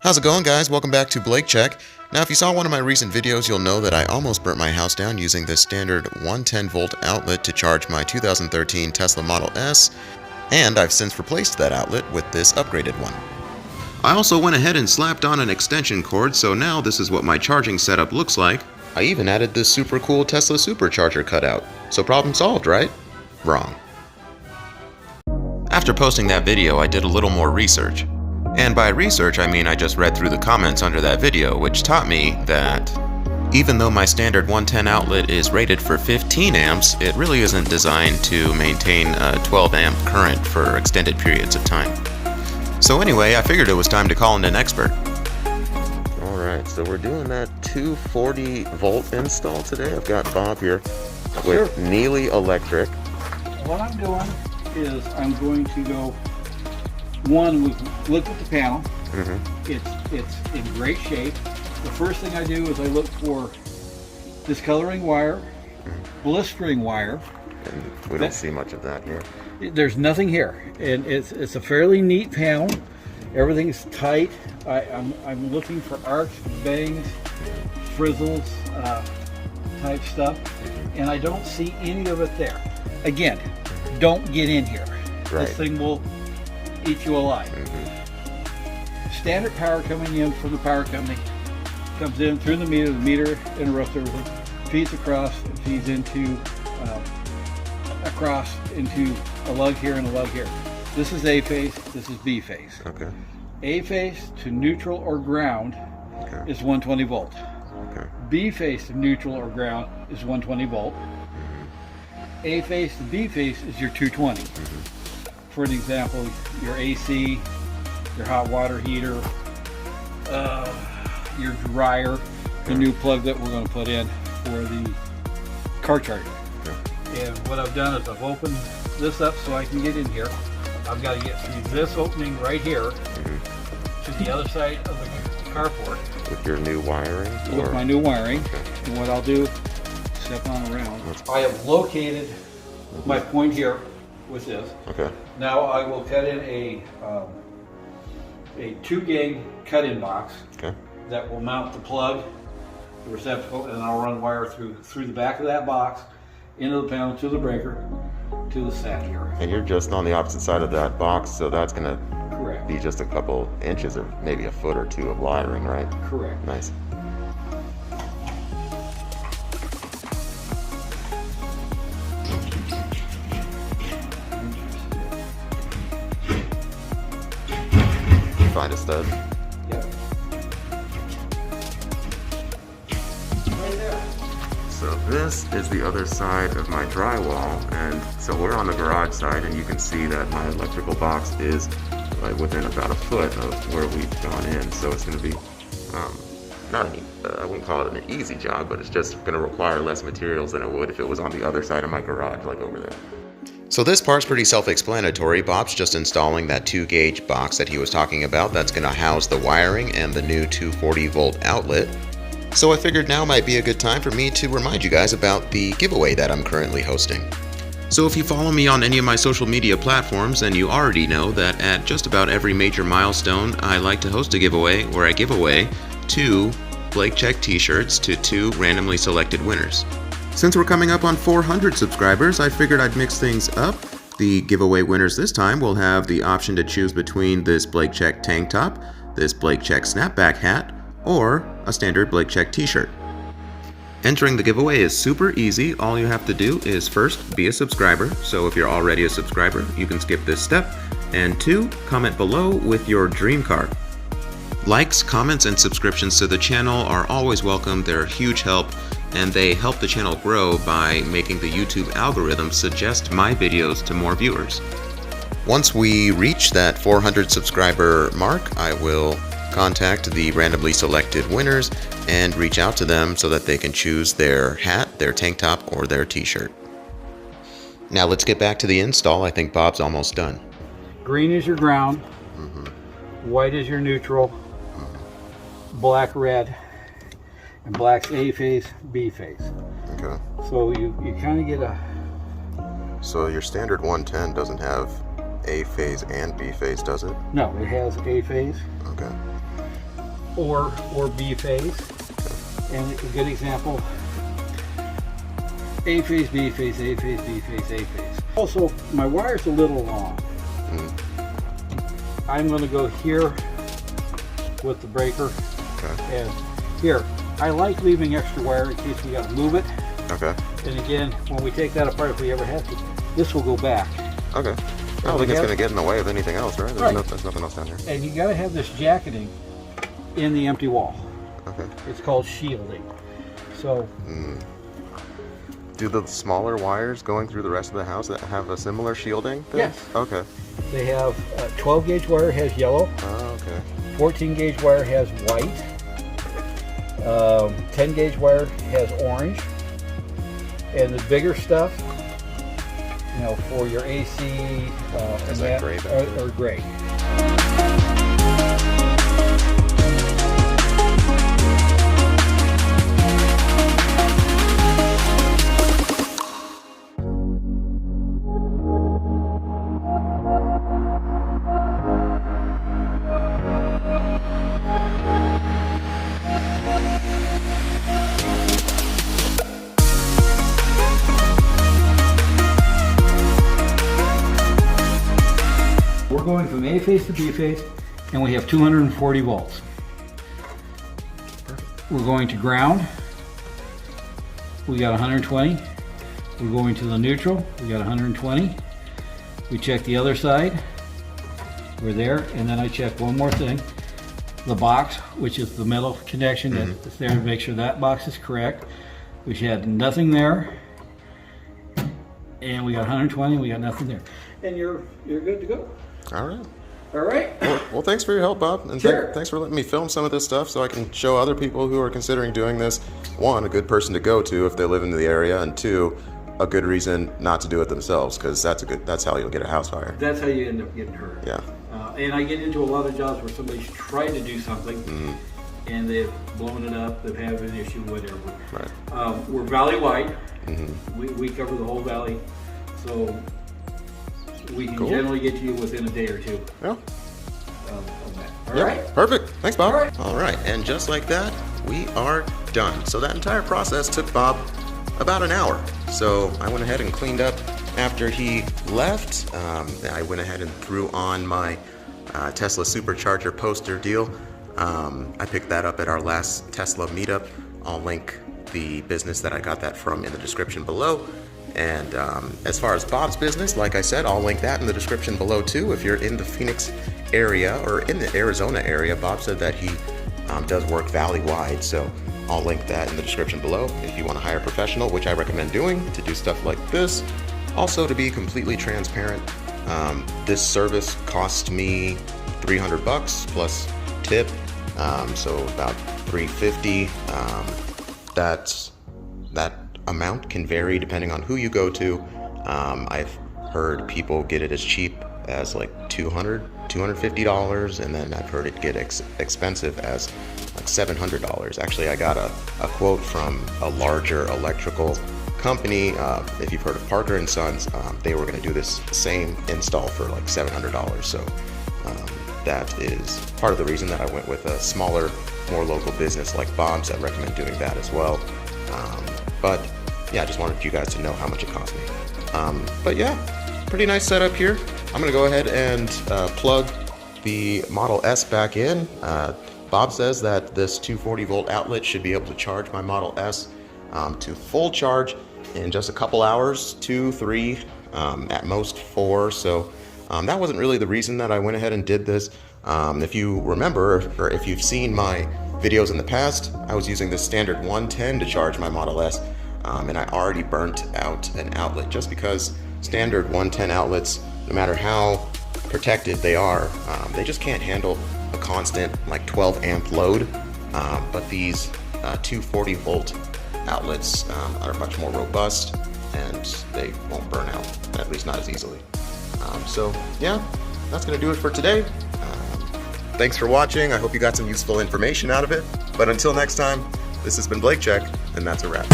How's it going, guys? Welcome back to Blake Check. Now, if you saw one of my recent videos, you'll know that I almost burnt my house down using this standard 110-volt outlet to charge my 2013 Tesla Model S, and I've since replaced that outlet with this upgraded one. I also went ahead and slapped on an extension cord, so now this is what my charging setup looks like. I even added this super cool Tesla Supercharger cutout. So problem solved, right? Wrong. After posting that video, I did a little more research. And by research, I mean I just read through the comments under that video, which taught me that even though my standard 110 outlet is rated for 15 amps, it really isn't designed to maintain a 12 amp current for extended periods of time. So anyway, I figured it was time to call in an expert. Alright, so we're doing that 240 volt install today. I've got Bob here with Neely Electric. What I'm doing is I'm going to go, one, we've looked at the panel. It's in great shape. The first thing I do is I look for discoloring wire, blistering wire. And we don't see much of that here. There's nothing here, and it's a fairly neat panel. Everything's tight. I'm looking for arcs, bangs, frizzles, type stuff, and I don't see any of it there. Again, don't get in here. Right. This thing will eat you alive. Standard power coming in from the power company comes in through the meter interrupts everything, feeds across, and feeds into a lug here and a lug here. This is A phase, this is B phase. Okay. A phase to neutral or ground is 120 volt. Okay. B phase to neutral or ground is 120 volt. A phase to B phase is your 220. For an example, your AC, your hot water heater, your dryer, the new plug that we're going to put in for the car charger. And what I've done is I've opened this up so I can get in here. I've got to get through this opening right here to the other side of the carport. With your new wiring? With my new wiring. Okay. And what I'll do, step on around. I have located my point here with this. Okay. Now I will cut in a 2-gang cut-in box that will mount the plug, the receptacle, and I'll run wire through the back of that box, into the panel, to the breaker, to the set here. And you're just on the opposite side of that box, so that's going to be just a couple inches or maybe a foot or two of wiring, right? Correct. Nice. Find a stud. Yep. Right there. So this is the other side of my drywall, and so we're on the garage side, and you can see that my electrical box is within about a foot of where we've gone in. So it's going to be I wouldn't call it an easy job, but it's just going to require less materials than it would if it was on the other side of my garage, like over there. So this part's pretty self-explanatory. Bob's just installing that 2-gauge box that he was talking about that's going to house the wiring and the new 240 volt outlet. So I figured now might be a good time for me to remind you guys about the giveaway that I'm currently hosting. So if you follow me on any of my social media platforms, then you already know that at just about every major milestone, I like to host a giveaway where I give away 2 Blake Check t-shirts to 2 randomly selected winners. Since we're coming up on 400 subscribers, I figured I'd mix things up. The giveaway winners this time will have the option to choose between this Blake Check tank top, this Blake Check snapback hat, or a standard Blake Check t-shirt. Entering the giveaway is super easy. All you have to do is first be a subscriber. So if you're already a subscriber, you can skip this step. And 2, comment below with your dream car. Likes, comments, and subscriptions to the channel are always welcome. They're a huge help, and they help the channel grow by making the YouTube algorithm suggest my videos to more viewers. Once we reach that 400 subscriber mark, I will contact the randomly selected winners and reach out to them so that they can choose their hat, their tank top, or their t-shirt. Now let's get back to the install. I think Bob's almost done. Green is your ground, white is your neutral, black, red, and black's A phase, B phase. Okay. So you kind of get a... So your standard 110 doesn't have A phase and B phase, does it? No, it has A phase. Okay. or B phase. And a good example, A phase, B phase, A phase, B phase, A phase. Also, my wire's a little long. I'm going to go here with the breaker. Okay. And here, I like leaving extra wire in case we got to move it. Okay. And again, when we take that apart, if we ever have to, this will go back. Okay. I don't think it's going to get in the way of anything else, right? There's nothing else down here. And you got to have this jacketing in the empty wall. Okay. It's called shielding. So. Do the smaller wires going through the rest of the house that have a similar shielding thing? Yes. Okay. They have 12 gauge wire has yellow. Oh, okay. 14 gauge wire has white. 10 gauge wire has orange. And the bigger stuff, you know, for your AC Is that gray back there? or gray. We're going from A phase to B phase, and we have 240 volts. We're going to ground. We got 120. We're going to the neutral. We got 120. We check the other side. We're there, and then I check one more thing. The box, which is the metal connection that's there to make sure that box is correct. We had nothing there, and we got 120. We got nothing there, and you're good to go. All right. All right. Well, thanks for your help, Bob. And Sure. thanks for letting me film some of this stuff so I can show other people who are considering doing this, one, a good person to go to if they live in the area, and two, a good reason not to do it themselves, because that's how you'll get a house fire. That's how you end up getting hurt. Yeah. And I get into a lot of jobs where somebody's tried to do something and they've blown it up, they've had an issue, whatever. Right. We're valley-wide. We cover the whole valley, so we can generally get to you within a day or two. Yeah. Of that. Yeah, Right? perfect. Thanks, Bob. All right. And just like that, we are done. So that entire process took Bob about an hour. So I went ahead and cleaned up after he left. I went ahead and threw on my Tesla Supercharger poster deal. I picked that up at our last Tesla meetup. I'll link the business that I got that from in the description below. And as far as Bob's business, like I said, I'll link that in the description below too. If you're in the Phoenix area or in the Arizona area, Bob said that he does work valley-wide, so I'll link that in the description below if you want to hire a professional, which I recommend doing to do stuff like this. Also, to be completely transparent, this service cost me $300 plus tip, so about $350. That amount can vary depending on who you go to. I've heard people get it as cheap as like $250, and then I've heard it get expensive as like $700. Actually, I got a quote from a larger electrical company. If you've heard of Parker and Sons, they were going to do this same install for like $700. So that is part of the reason that I went with a smaller, more local business like Bob's. I recommend doing that as well. But yeah, I just wanted you guys to know how much it cost me. But yeah, pretty nice setup here. I'm gonna go ahead and plug the Model S back in. Bob says that this 240 volt outlet should be able to charge my Model S to full charge in just a couple hours, 2, 3, at most 4. So that wasn't really the reason that I went ahead and did this. If you remember, or if you've seen my videos in the past, I was using this standard 110 to charge my Model S, and I already burnt out an outlet just because standard 110 outlets, no matter how protected they are, they just can't handle a constant like 12 amp load. But these 240 volt outlets are much more robust and they won't burn out, at least not as easily. So yeah, that's gonna do it for today. Thanks for watching. I hope you got some useful information out of it. But until next time, this has been Blake Check, and that's a wrap.